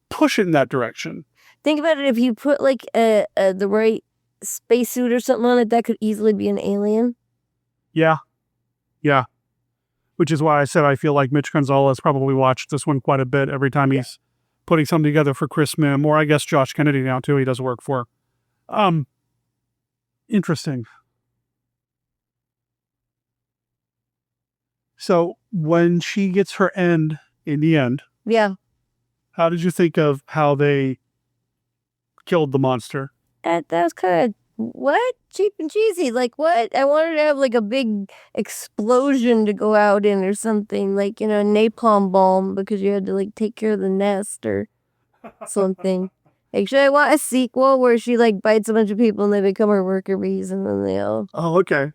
push it in that direction. Think about it. If you put the right spacesuit or something on it, that could easily be an alien. Yeah. Which is why I said I feel like Mitch Gonzalez probably watched this one quite a bit every time he's putting something together for Chris Mim, or I guess Josh Kennedy now too, he does work for. Interesting. So when she gets her end in the end, yeah, how did you think of how they killed the monster? That was kind of, what? Cheap and cheesy. Like, what? I wanted to have a big explosion to go out in or something, napalm bomb, because you had to take care of the nest or something. Actually, I want a sequel where she bites a bunch of people and they become her worker bees, and then they all... Oh, okay.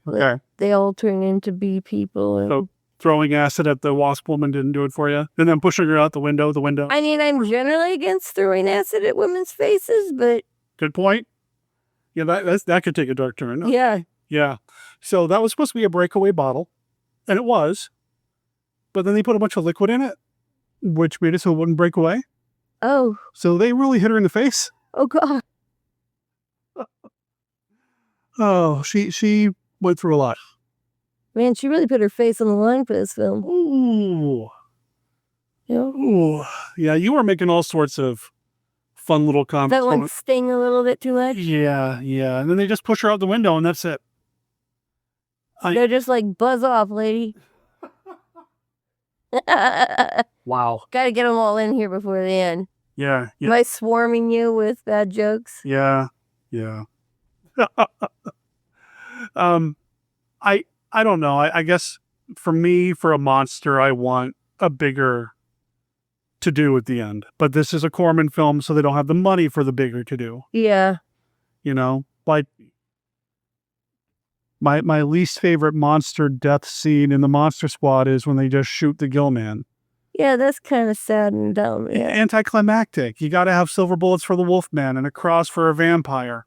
They all turn into bee people. And... So throwing acid at the Wasp Woman didn't do it for you? And then pushing her out the window? I mean, I'm generally against throwing acid at women's faces, but... Good point. Yeah, that could take a dark turn. Yeah. So that was supposed to be a breakaway bottle, and it was. But then they put a bunch of liquid in it, which made it so it wouldn't break away. Oh. So they really hit her in the face. Oh, God. Oh, she went through a lot. Man, she really put her face on the line for this film. Ooh. Yeah. Ooh. Yeah, you were making all sorts of fun little comments. That one sting a little bit too much? Yeah. And then they just push her out the window, and that's it. They're just buzz off, lady. Wow. Gotta get them all in here before the end. Yeah. Am I swarming you with bad jokes? Yeah. I don't know. I guess for me, for a monster, I want a bigger to do at the end. But this is a Corman film, so they don't have the money for the bigger to do. Yeah. My least favorite monster death scene in the Monster Squad is when they just shoot the Gill Man. Yeah, that's kind of sad and dumb. Yeah. Anticlimactic. You got to have silver bullets for the Wolfman and a cross for a vampire.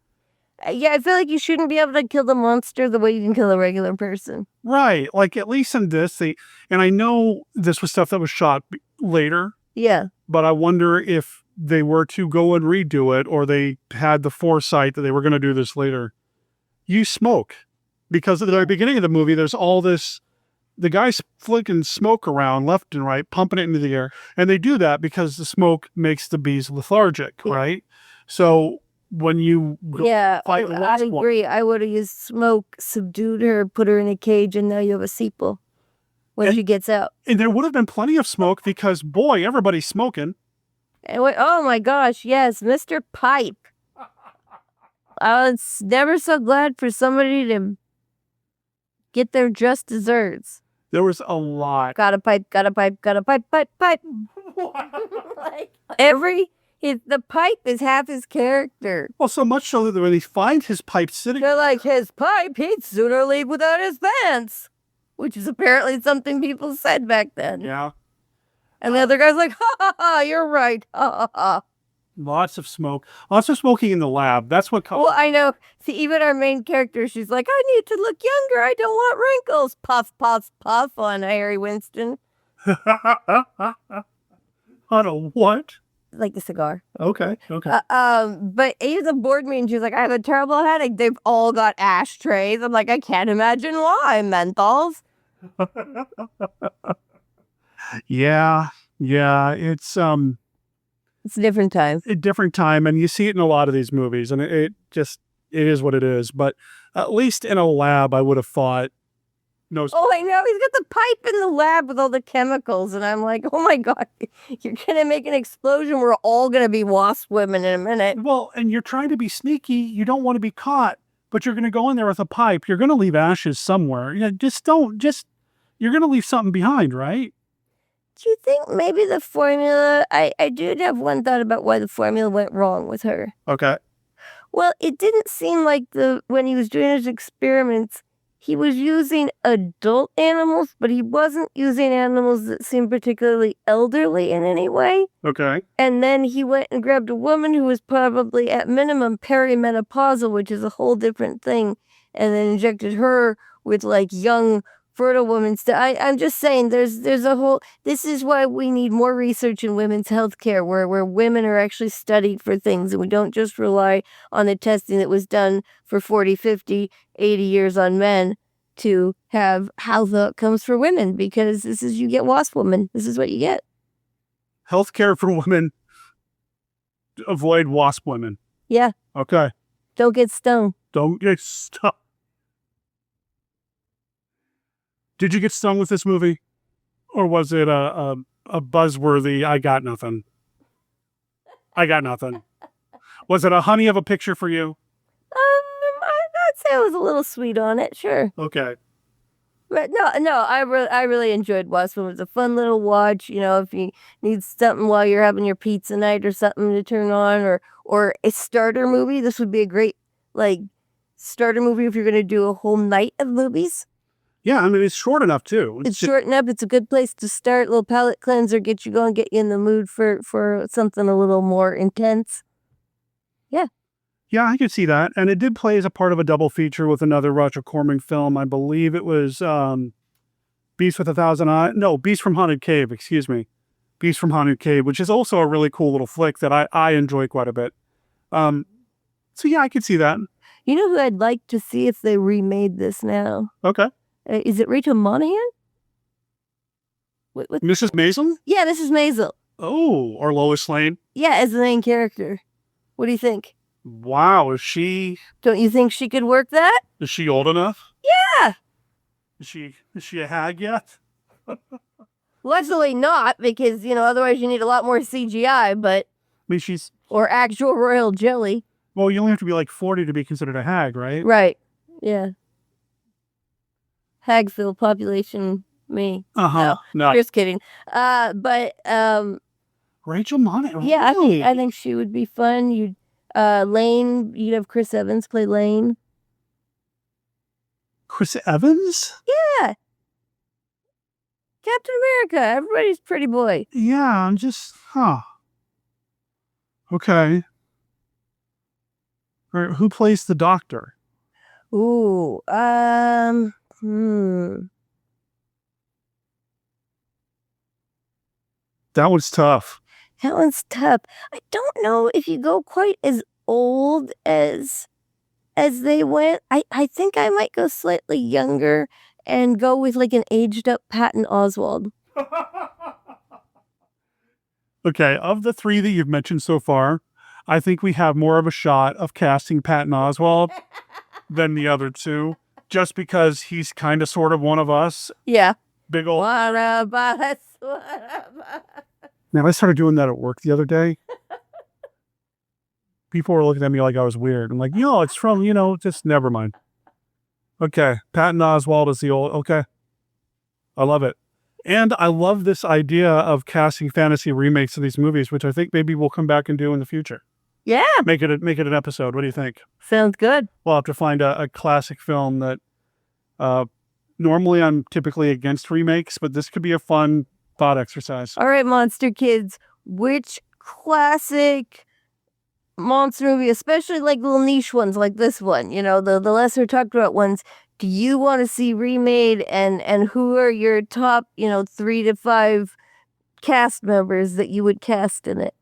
Yeah, I feel like you shouldn't be able to kill the monster the way you can kill a regular person. Right. At least in this, and I know this was stuff that was shot later. Yeah. But I wonder if they were to go and redo it, or they had the foresight that they were going to do this later. You smoke. Because at the very beginning of the movie, there's all this, the guy's flicking smoke around left and right, pumping it into the air. And they do that because the smoke makes the bees lethargic, right? So when you fight the I Wasp Woman. agree. I would have used smoke, subdued her, put her in a cage, and now you have a sequel when she gets out. And there would have been plenty of smoke because, boy, everybody's smoking. And oh my gosh, yes, Mr. Pipe. I was never so glad for somebody to get their just desserts. There was a lot. Got a pipe, got a pipe, got a pipe, pipe, pipe. Like the pipe is half his character. Well, so much so that when he finds his pipe sitting... They're like, his pipe, he'd sooner leave without his pants. Which is apparently something people said back then. Yeah. And the other guy's like, ha ha ha, you're right. Ha ha ha. Lots of smoke. Lots of smoking in the lab. That's what... Well, I know. See, even our main character, she's like, I need to look younger. I don't want wrinkles. Puff, puff, puff on Harry Winston. On a what? Like a cigar. Okay. But Ava's board me and she's like, I have a terrible headache. They've all got ashtrays. I'm like, I can't imagine why. Menthols. Yeah. It's a different time. A different time, and you see it in a lot of these movies, and it is what it is. But at least in a lab, I would have thought. No. Oh, I know. He's got the pipe in the lab with all the chemicals, and I'm like, oh my God, you're gonna make an explosion. We're all gonna be Wasp Women in a minute. Well, and you're trying to be sneaky. You don't want to be caught, but you're gonna go in there with a pipe. You're gonna leave ashes somewhere. You're gonna leave something behind, right? Do you think maybe the formula... I did have one thought about why the formula went wrong with her. Okay. Well, it didn't seem like when he was doing his experiments, he was using adult animals, but he wasn't using animals that seemed particularly elderly in any way. Okay. And then he went and grabbed a woman who was probably at minimum perimenopausal, which is a whole different thing, and then injected her with like young... fertile women I'm just saying there's a whole... This is why we need more research in women's health care where women are actually studied for things and we don't just rely on the testing that was done for 40, 50, 80 years on men to have health outcomes for women, because you get Wasp Woman. This is what you get. Health care for women. Avoid Wasp Women. Yeah. Okay. Don't get stung. Don't get stung. Did you get stung with this movie? Or was it a buzzworthy, I got nothing? Was it a honey of a picture for you? I'd say I was a little sweet on it, sure. Okay. But no, I really enjoyed Wasp Woman. It was a fun little watch. You know, if you need something while you're having your pizza night or something to turn on, or a starter movie, this would be a great, starter movie if you're going to do a whole night of movies. Yeah, I mean, it's short enough, too. It's short enough. It's a good place to start. Little palate cleanser, get you going, get you in the mood for something a little more intense. Yeah. Yeah, I could see that. And it did play as a part of a double feature with another Roger Corman film. I believe it was Beast with a Thousand Eyes. No, Beast from Haunted Cave, excuse me. Beast from Haunted Cave, which is also a really cool little flick that I enjoy quite a bit. So yeah, I could see that. You know who I'd like to see if they remade this now? Okay. Is it Rachel Monaghan? Mrs. Maisel? Yeah, Mrs. Maisel. Oh, or Lois Lane? Yeah, as the main character. What do you think? Wow, is she... Don't you think she could work that? Is she old enough? Yeah. Is she a hag yet? Luckily not, because, otherwise you need a lot more CGI, but... I mean, she's... Or actual royal jelly. Well, you only have to be 40 to be considered a hag, right? Right. Yeah. Hagfield population, me. Uh-huh. No, just kidding. But Rachel Monaghan. Yeah, really? I think she would be fun. Lane, you'd have Chris Evans play Lane. Chris Evans? Yeah. Captain America, everybody's pretty boy. Yeah, I'm just, Okay. All right, who plays the Doctor? Ooh, That one's tough. That one's tough. I don't know if you go quite as old as they went. I think I might go slightly younger and go with an aged up Patton Oswalt. Okay, of the three that you've mentioned so far, I think we have more of a shot of casting Patton Oswalt than the other two, just because he's kind of sort of one of us. Yeah. Big old. What about us? What about... Man, I started doing that at work the other day. People were looking at me like I was weird. I'm like, it's from, just never mind. Okay, Patton Oswalt is the old, okay. I love it. And I love this idea of casting fantasy remakes of these movies, which I think maybe we'll come back and do in the future. Yeah. Make it an episode. What do you think? Sounds good. We'll have to find a classic film that, normally I'm typically against remakes, but this could be a fun thought exercise. All right, Monster Kids, which classic monster movie, especially like little niche ones like this one, the lesser talked about ones, do you want to see remade, and who are your top, 3 to 5 cast members that you would cast in it?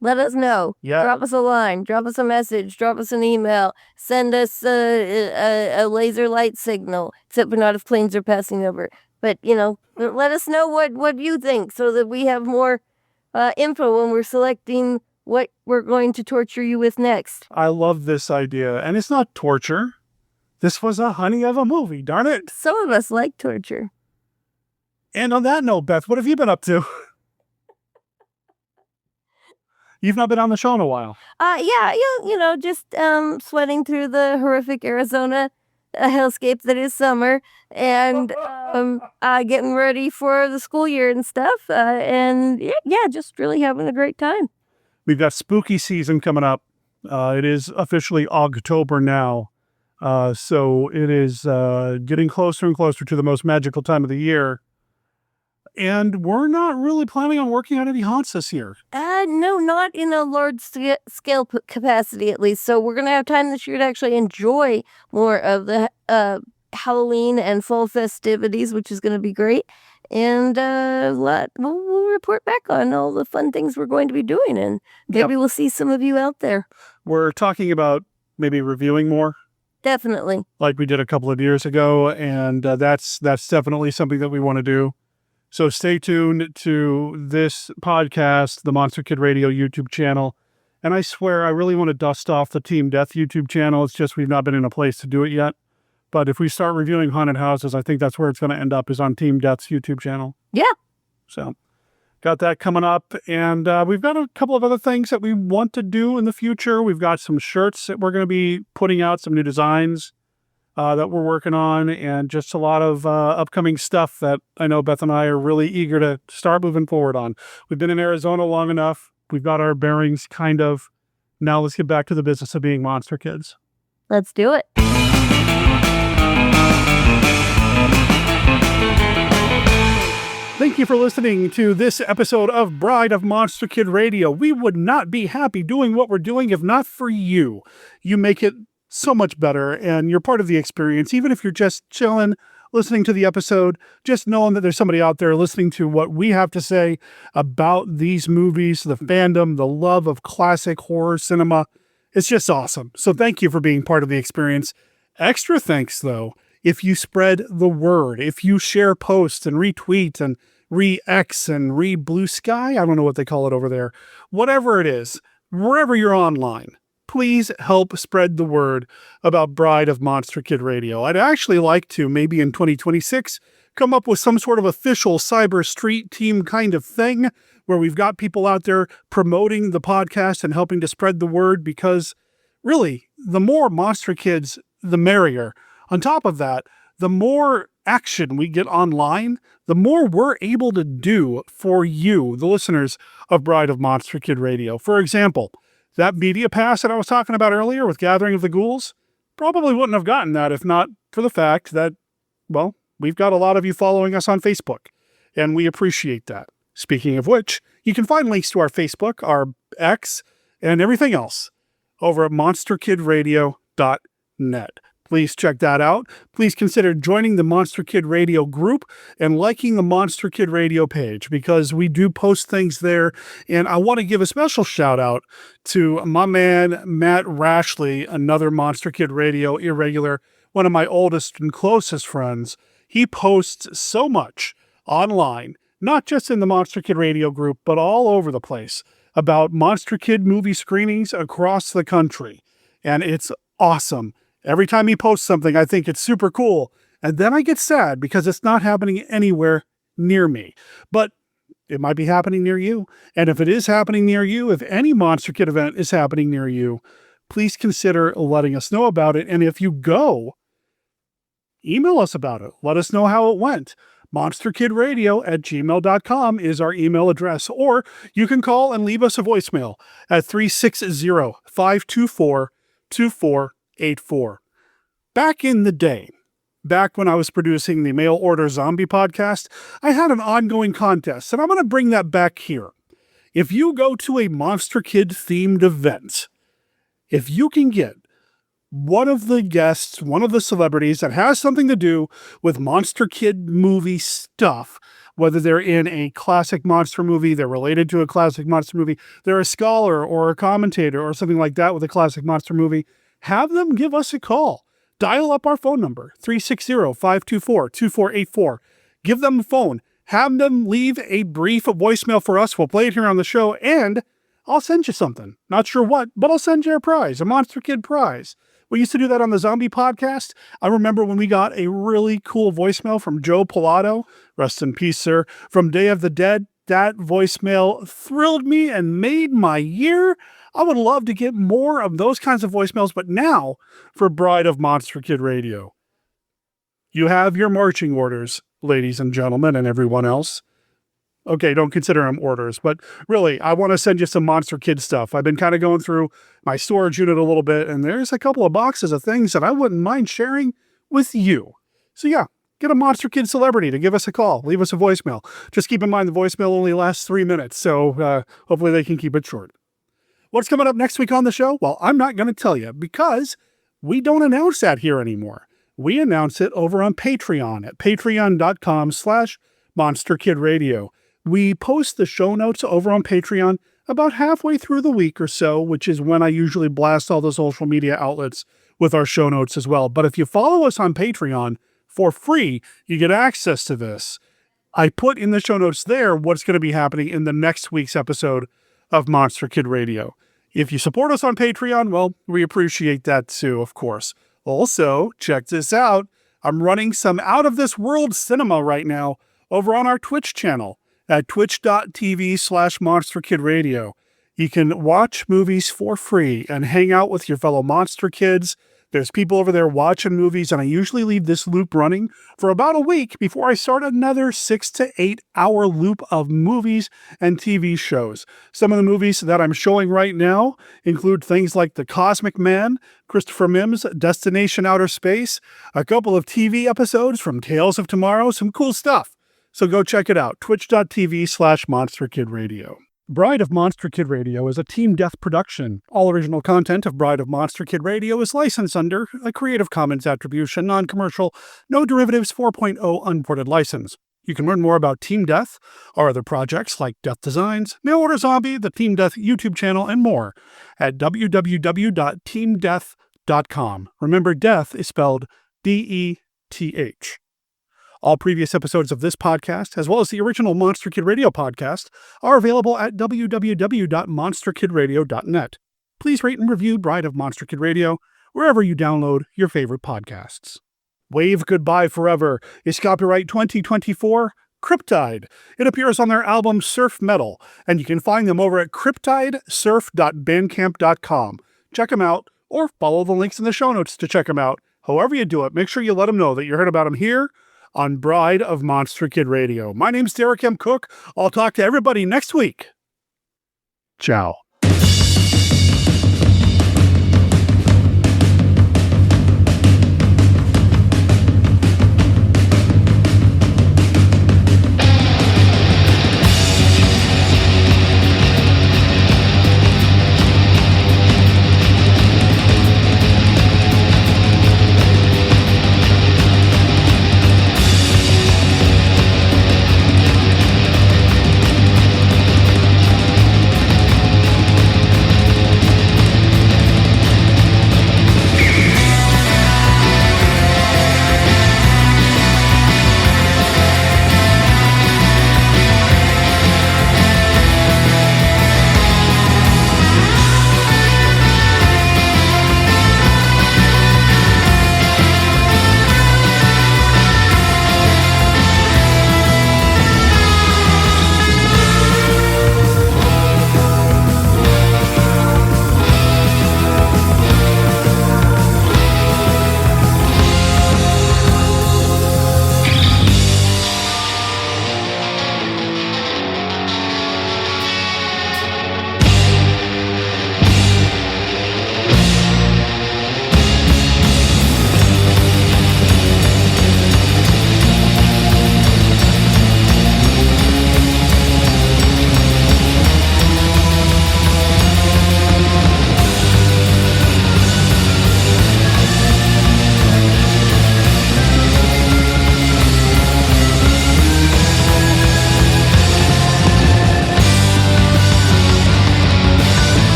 Let us know. Yeah. Drop us a line, drop us a message, drop us an email, send us a laser light signal, except for not if planes are passing over. But, let us know what you think so that we have more info when we're selecting what we're going to torture you with next. I love this idea. And it's not torture. This was a honey of a movie, darn it. Some of us like torture. And on that note, Beth, what have you been up to? You've not been on the show in a while. Yeah, just sweating through the horrific Arizona hellscape that is summer, and getting ready for the school year and stuff. And yeah, just really having a great time. We've got spooky season coming up. It is officially October now. So it is getting closer and closer to the most magical time of the year. And we're not really planning on working on any haunts this year. No, not in a large scale capacity, at least. So we're going to have time this year to actually enjoy more of the Halloween and fall festivities, which is going to be great. And we'll report back on all the fun things we're going to be doing. And maybe we'll see some of you out there. We're talking about maybe reviewing more. Definitely. Like we did a couple of years ago. And that's definitely something that we want to do. So stay tuned to this podcast, the Monster Kid Radio YouTube channel. And I swear I really want to dust off the Team Death YouTube channel. It's just we've not been in a place to do it yet. But if we start reviewing haunted houses, I think that's where it's going to end up, is on Team Death's YouTube channel. Yeah. So got that coming up. And we've got a couple of other things that we want to do in the future. We've got some shirts that we're going to be putting out, some new designs that we're working on, and just a lot of upcoming stuff that I know Beth and I are really eager to start moving forward on. We've been in Arizona long enough. We've got our bearings kind of. Now let's get back to the business of being monster kids. Let's do it. Thank you for listening to this episode of Bride of Monster Kid Radio. We would not be happy doing what we're doing if not for you. You make it so much better, and you're part of the experience. Even if you're just chilling, listening to the episode, just knowing that there's somebody out there listening to what we have to say about these movies, the fandom, the love of classic horror cinema, it's just awesome. So thank you for being part of the experience. Extra thanks, though, if you spread the word, if you share posts and retweet and re-X and re-Blue Sky, I don't know what they call it over there, whatever it is, wherever you're online. Please help spread the word about Bride of Monster Kid Radio. I'd actually like to, maybe in 2026, come up with some sort of official cyber street team kind of thing where we've got people out there promoting the podcast and helping to spread the word, because really, the more Monster Kids, the merrier. On top of that, the more action we get online, the more we're able to do for you, the listeners of Bride of Monster Kid Radio. For example, that media pass that I was talking about earlier with Gathering of the Ghouls, probably wouldn't have gotten that if not for the fact that, well, we've got a lot of you following us on Facebook, and we appreciate that. Speaking of which, you can find links to our Facebook, our X, and everything else over at monsterkidradio.net. Please check that out. Please consider joining the Monster Kid Radio group and liking the Monster Kid Radio page, because we do post things there. And I want to give a special shout out to my man, Matt Rashley, another Monster Kid Radio irregular, one of my oldest and closest friends. He posts so much online, not just in the Monster Kid Radio group, but all over the place, about Monster Kid movie screenings across the country. And it's awesome. Every time he posts something, I think it's super cool. And then I get sad because it's not happening anywhere near me. But it might be happening near you. And if it is happening near you, if any Monster Kid event is happening near you, please consider letting us know about it. And if you go, email us about it. Let us know how it went. monsterkidradio@gmail.com is our email address. Or you can call and leave us a voicemail at 360-524-2484. Back in the day, back when I was producing the Mail Order Zombie podcast, I had an ongoing contest, and I'm going to bring that back here. If you go to a Monster Kid themed event, if you can get one of the guests, one of the celebrities that has something to do with Monster Kid movie stuff, whether they're in a classic monster movie, they're related to a classic monster movie, they're a scholar or a commentator or something like that with a classic monster movie, have them give us a call. Dial up our phone number, 360-524-2484. Give them a phone. Have them leave a brief voicemail for us. We'll play it here on the show, and I'll send you something. Not sure what, but I'll send you a prize, a Monster Kid prize. We used to do that on the Zombie podcast. I remember when we got a really cool voicemail from Joe Pilato, rest in peace, sir, from Day of the Dead. That voicemail thrilled me and made my year. I would love to get more of those kinds of voicemails, but now for Bride of Monster Kid Radio. You have your marching orders, ladies and gentlemen, and everyone else. Okay, don't consider them orders, but really, I want to send you some Monster Kid stuff. I've been kind of going through my storage unit a little bit, and there's a couple of boxes of things that I wouldn't mind sharing with you. So yeah, get a Monster Kid celebrity to give us a call. Leave us a voicemail. Just keep in mind the voicemail only lasts 3 minutes, so hopefully they can keep it short. What's coming up next week on the show? Well, I'm not going to tell you because we don't announce that here anymore. We announce it over on Patreon at patreon.com/MonsterKidRadio. We post the show notes over on Patreon about halfway through the week or so, which is when I usually blast all the social media outlets with our show notes as well. But if you follow us on Patreon for free, you get access to this. I put in the show notes there what's going to be happening in the next week's episode of Monster Kid Radio. If you support us on Patreon, well, we appreciate that too, of course. Also, check this out. I'm running some out-of-this-world cinema right now over on our Twitch channel at twitch.tv/MonsterKidRadio. You can watch movies for free and hang out with your fellow Monster Kids. There's people over there watching movies, and I usually leave this loop running for about a week before I start another 6 to 8 hour loop of movies and TV shows. Some of the movies that I'm showing right now include things like The Cosmic Man, Christopher Mims' Destination Outer Space, a couple of TV episodes from Tales of Tomorrow, some cool stuff. So go check it out, twitch.tv/MonsterKidRadio. Bride of Monster Kid Radio is a Team Death production. All original content of Bride of Monster Kid Radio is licensed under a Creative Commons Attribution, Non-Commercial, No Derivatives 4.0 Unported license. You can learn more about Team Death, our other projects like Death Designs, Mail Order Zombie, the Team Death YouTube channel, and more at www.teamdeath.com. Remember, death is spelled D-E-T-H. All previous episodes of this podcast, as well as the original Monster Kid Radio podcast, are available at www.monsterkidradio.net. Please rate and review Bride of Monster Kid Radio wherever you download your favorite podcasts. Wave Goodbye Forever is copyright 2024 Cryptide. It appears on their album Surf Metal, and you can find them over at cryptidesurf.bandcamp.com. Check them out, or follow the links in the show notes to check them out. However you do it, make sure you let them know that you heard about them here on Bride of Monster Kid Radio. My name's Derek M. Cook. I'll talk to everybody next week. Ciao.